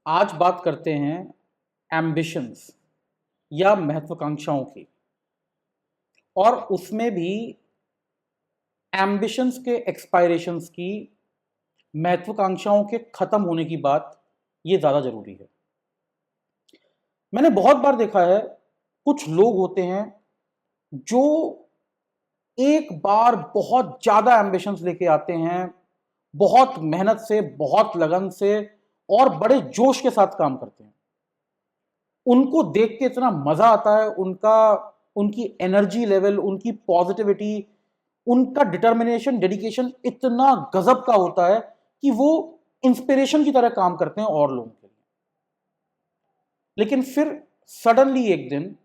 आज बात करते हैं एम्बिशंस या महत्वाकांक्षाओं की। और उसमें भी एम्बिशंस के एक्सपायरेशंस की, महत्वाकांक्षाओं के खत्म होने की बात ये ज्यादा जरूरी है। मैंने बहुत बार देखा है, कुछ लोग होते हैं जो एक बार बहुत ज्यादा एम्बिशंस लेके आते हैं, बहुत मेहनत से, बहुत लगन से और बड़े जोश के साथ काम करते हैं। उनको देख के इतना मजा आता है, उनकी एनर्जी लेवल, उनकी पॉजिटिविटी, उनका डिटर्मिनेशन, डेडिकेशन इतना गजब का होता है कि वो इंस्पिरेशन की तरह काम करते हैं और लोगों के लिए। लेकिन फिर सडनली एक दिन,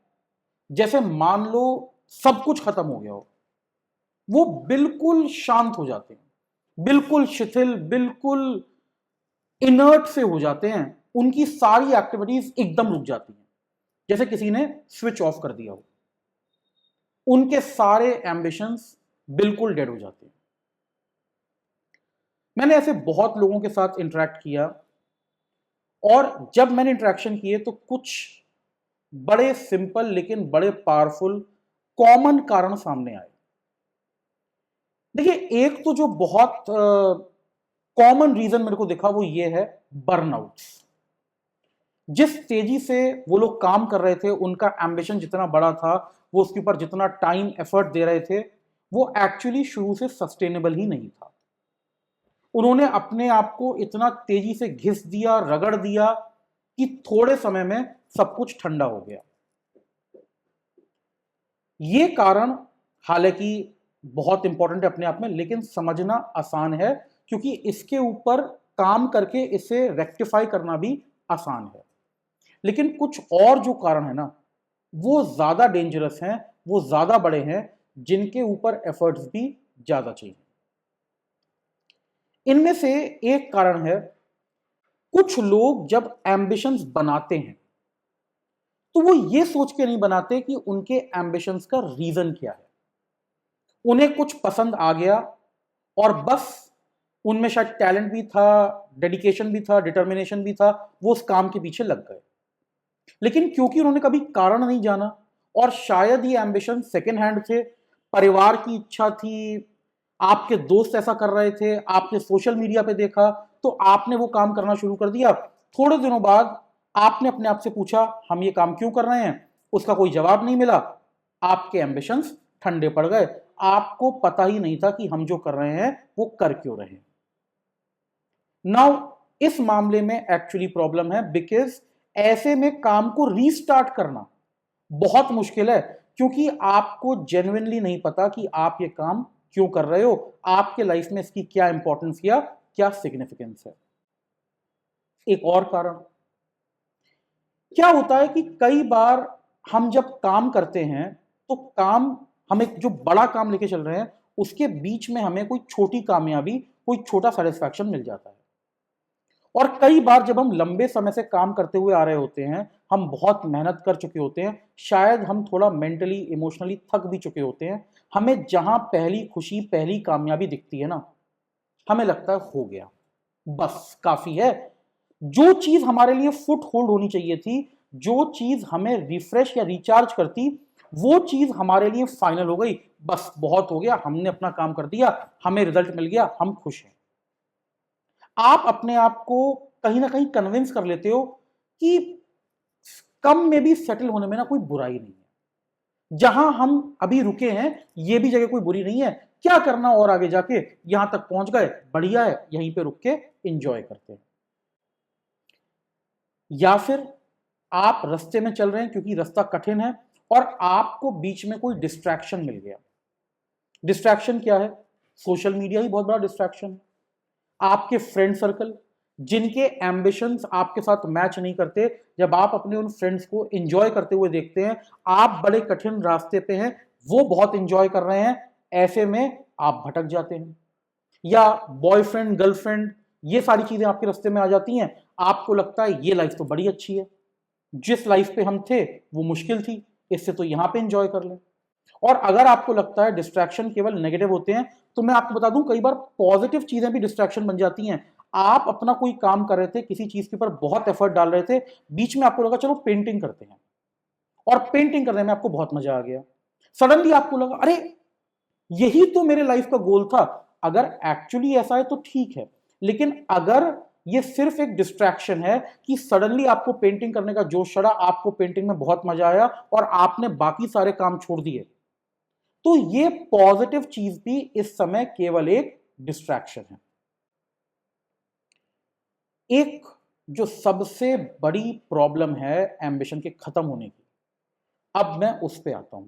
जैसे मान लो सब कुछ खत्म हो गया हो, वो बिल्कुल शांत हो जाते हैं, बिल्कुल शिथिल, बिल्कुल इनर्ट से हो जाते हैं। उनकी सारी एक्टिविटीज एकदम रुक जाती हैं, जैसे किसी ने स्विच ऑफ कर दिया हो। उनके सारे एम्बिशंस बिल्कुल डेड हो जाते हैं। मैंने ऐसे बहुत लोगों के साथ इंटरेक्ट किया, और जब मैंने इंटरेक्शन किए तो कुछ बड़े सिंपल लेकिन बड़े पावरफुल कॉमन कारण सामने आए। देखिए, एक तो जो बहुत कॉमन रीजन मेरे को दिखा वो ये है, बर्नआउट। जिस तेजी से वो लोग काम कर रहे थे, उनका एम्बिशन जितना बड़ा था, वो उसके ऊपर जितना टाइम एफर्ट दे रहे थे, वो एक्चुअली शुरू से सस्टेनेबल ही नहीं था। उन्होंने अपने आप को इतना तेजी से घिस दिया, रगड़ दिया कि थोड़े समय में सब कुछ ठंडा हो गया। ये कारण हालांकि बहुत इंपॉर्टेंट है अपने आप में, लेकिन समझना आसान है, क्योंकि इसके ऊपर काम करके इसे रेक्टिफाई करना भी आसान है। लेकिन कुछ और जो कारण है ना, वो ज्यादा डेंजरस हैं, वो ज्यादा बड़े हैं, जिनके ऊपर एफर्ट्स भी ज्यादा चाहिए। इनमें से एक कारण है, कुछ लोग जब एम्बिशंस बनाते हैं तो वो ये सोच के नहीं बनाते कि उनके एम्बिशंस का रीजन क्या है। उन्हें कुछ पसंद आ गया और बस, उनमें शायद टैलेंट भी था, डेडिकेशन भी था, डिटर्मिनेशन भी था, वो उस काम के पीछे लग गए। लेकिन क्योंकि उन्होंने कभी कारण नहीं जाना, और शायद ये एम्बिशन सेकेंड हैंड थे, परिवार की इच्छा थी, आपके दोस्त ऐसा कर रहे थे, आपने सोशल मीडिया पे देखा तो आपने वो काम करना शुरू कर दिया। थोड़े दिनों बाद आपने अपने आप से पूछा, हम ये काम क्यों कर रहे हैं? उसका कोई जवाब नहीं मिला, आपके एम्बिशंस ठंडे पड़ गए। आपको पता ही नहीं था कि हम जो कर रहे हैं वो कर क्यों रहे हैं। नाउ, इस मामले में एक्चुअली प्रॉब्लम है, बिकॉज ऐसे में काम को रीस्टार्ट करना बहुत मुश्किल है, क्योंकि आपको जेन्युइनली नहीं पता कि आप ये काम क्यों कर रहे हो, आपके लाइफ में इसकी क्या इंपॉर्टेंस या क्या सिग्निफिकेंस है। एक और कारण क्या होता है कि कई बार हम जब काम करते हैं तो काम, हम एक जो बड़ा काम लेके चल रहे हैं, उसके बीच में हमें कोई छोटी कामयाबी, कोई छोटा सेटिस्फैक्शन मिल जाता है। और कई बार जब हम लंबे समय से काम करते हुए आ रहे होते हैं, हम बहुत मेहनत कर चुके होते हैं, शायद हम थोड़ा मेंटली, इमोशनली थक भी चुके होते हैं, हमें जहां पहली खुशी, पहली कामयाबी दिखती है ना, हमें लगता है हो गया, बस काफी है। जो चीज हमारे लिए फुट होल्ड होनी चाहिए थी, जो चीज हमें रिफ्रेश या रिचार्ज करती, वो चीज हमारे लिए फाइनल हो गई, बस बहुत हो गया, हमने अपना काम कर दिया, हमें रिजल्ट मिल गया, हम खुश हैं। आप अपने आप को कहीं ना कहीं कन्विंस कर लेते हो कि कम में भी सेटल होने में ना कोई बुराई नहीं है। जहां हम अभी रुके हैं, ये भी जगह कोई बुरी नहीं है, क्या करना और आगे जाके, यहां तक पहुंच गए, बढ़िया है, यहीं पे रुक के एंजॉय करते हैं। या फिर आप रास्ते में चल रहे हैं क्योंकि रास्ता कठिन है और आपको बीच में कोई डिस्ट्रैक्शन मिल गया। डिस्ट्रैक्शन क्या है? सोशल मीडिया ही बहुत बड़ा डिस्ट्रैक्शन है। आपके फ्रेंड सर्कल, जिनके एम्बिशंस आपके साथ मैच नहीं करते, जब आप अपने उन फ्रेंड्स को एंजॉय करते हुए देखते हैं, आप बड़े कठिन रास्ते पे हैं, वो बहुत एंजॉय कर रहे हैं, ऐसे में आप भटक जाते हैं। या बॉयफ्रेंड, गर्लफ्रेंड, ये सारी चीजें आपके रास्ते में आ जाती हैं, आपको लगता है ये लाइफ तो बड़ी अच्छी है, जिस लाइफ पे हम थे वो मुश्किल थी, इससे तो यहां पे एंजॉय कर लें। और अगर आपको लगता है डिस्ट्रैक्शन केवल नेगेटिव होते हैं, तो मैं आपको बता दूं, कई बार पॉजिटिव चीजें भी डिस्ट्रैक्शन बन जाती हैं। आप अपना कोई काम कर रहे थे, किसी चीज के ऊपर बहुत एफर्ट डाल रहे थे, बीच में आपको लगा चलो पेंटिंग करते हैं, और पेंटिंग करने में आपको बहुत मजा आ गया। सडनली आपको लगा अरे यही तो मेरे लाइफ का गोल था। अगर एक्चुअली ऐसा है तो ठीक है, लेकिन अगर ये सिर्फ एक डिस्ट्रैक्शन है कि सडनली आपको पेंटिंग करने का जोश चढ़ा, आपको पेंटिंग में बहुत मजा आया और आपने बाकी सारे काम छोड़ दिए, तो ये पॉजिटिव चीज भी इस समय केवल एक डिस्ट्रैक्शन है। एक जो सबसे बड़ी प्रॉब्लम है एम्बिशन के खत्म होने की, अब मैं उस पे आता हूं।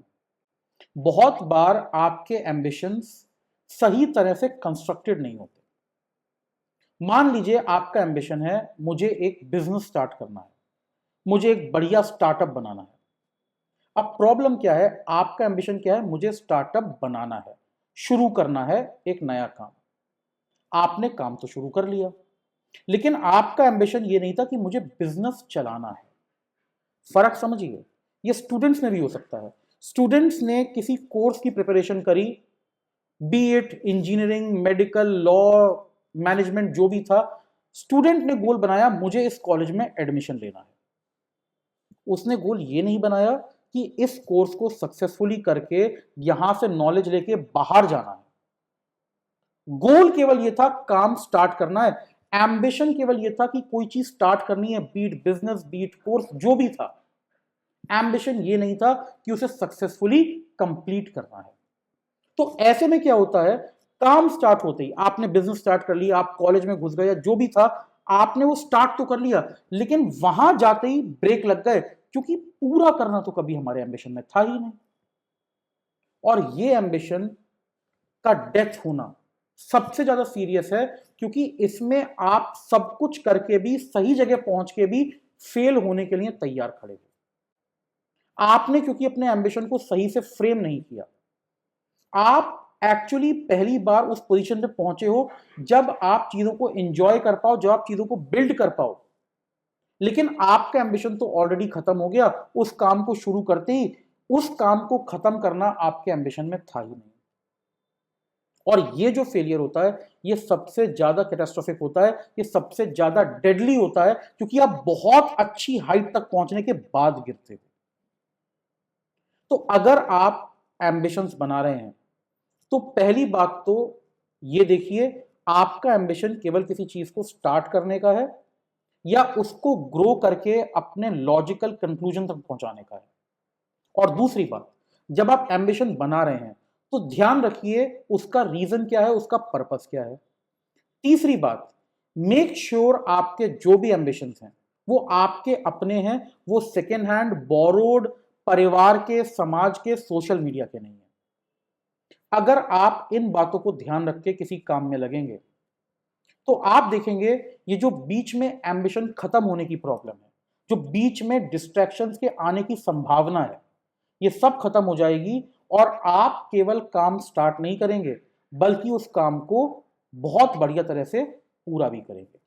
बहुत बार आपके एम्बिशंस सही तरह से कंस्ट्रक्टेड नहीं होते। मान लीजिए आपका एम्बिशन है मुझे एक बिजनेस स्टार्ट करना है, मुझे एक बढ़िया स्टार्टअप बनाना है। अब प्रॉब्लम क्या है, आपका एम्बिशन क्या है, मुझे स्टार्टअप बनाना है, शुरू करना है एक नया काम। आपने काम तो शुरू कर लिया, लेकिन आपका एम्बिशन ये नहीं था कि मुझे बिजनेस चलाना है। फर्क समझिए, ये स्टूडेंट्स में भी हो सकता है। स्टूडेंट्स ने किसी कोर्स की प्रिपरेशन करी, B it engineering, medical, law, management, जो भी था। स्टूडेंट ने गोल बनाया मुझे इस कॉलेज में एडमिशन लेना है। उसने गोल ये नहीं बनाया कि इस कोर्स को सक्सेसफुली करके यहां से नॉलेज लेके बाहर जाना है। गोल केवल ये था काम स्टार्ट करना है। एम्बिशन केवल ये था कि कोई चीज स्टार्ट करनी है, बीट बिजनेस, बीट कोर्स, जो भी था। एम्बिशन ये नहीं था कि उसे सक्सेसफुली कंप्लीट करना है। तो ऐसे में क्या होता है, काम स्टार्ट होते ही आपने बिजनेस स्टार्ट कर लिया, आप कॉलेज में घुस गए या जो भी था, आपने वो स्टार्ट तो कर लिया, लेकिन वहां जाते ही ब्रेक लग गए, क्योंकि पूरा करना तो कभी हमारे एम्बिशन में था ही नहीं। और ये एम्बिशन का डेथ होना सबसे ज्यादा सीरियस है, क्योंकि इसमें आप सब कुछ करके भी, सही जगह पहुंच के भी फेल होने के लिए तैयार खड़े हो। आपने क्योंकि अपने एम्बिशन को सही से फ्रेम नहीं किया। आप एक्चुअली पहली बार उस पोजीशन पे पहुंचे हो जब आप चीजों को एंजॉय कर पाओ, जब आप चीजों को बिल्ड कर पाओ, लेकिन आपका एम्बिशन तो ऑलरेडी खत्म हो गया उस काम को शुरू करते ही। उस काम को खत्म करना आपके एम्बिशन में था ही नहीं। और ये जो फेलियर होता है, ये सबसे ज्यादा कैटास्ट्रोफिक होता है, ये सबसे ज्यादा डेडली होता है, क्योंकि आप बहुत अच्छी हाइट तक पहुंचने के बाद गिरते हो। तो अगर आप एम्बिशंस बना रहे हैं, तो पहली बात तो ये देखिए, आपका एम्बिशन केवल किसी चीज को स्टार्ट करने का है या उसको ग्रो करके अपने लॉजिकल कंक्लूजन तक पहुंचाने का है। और दूसरी बात, जब आप एम्बिशन बना रहे हैं तो ध्यान रखिए उसका रीजन क्या है, उसका पर्पस क्या है। तीसरी बात, मेक श्योर आपके जो भी एम्बिशंस हैं वो आपके अपने हैं, वो सेकेंड हैंड, बोरोड, परिवार के, समाज के, सोशल मीडिया के नहीं है। अगर आप इन बातों को ध्यान रख के किसी काम में लगेंगे, तो आप देखेंगे ये जो बीच में एम्बिशन खत्म होने की प्रॉब्लम है, जो बीच में डिस्ट्रैक्शंस के आने की संभावना है, ये सब खत्म हो जाएगी। और आप केवल काम स्टार्ट नहीं करेंगे, बल्कि उस काम को बहुत बढ़िया तरह से पूरा भी करेंगे।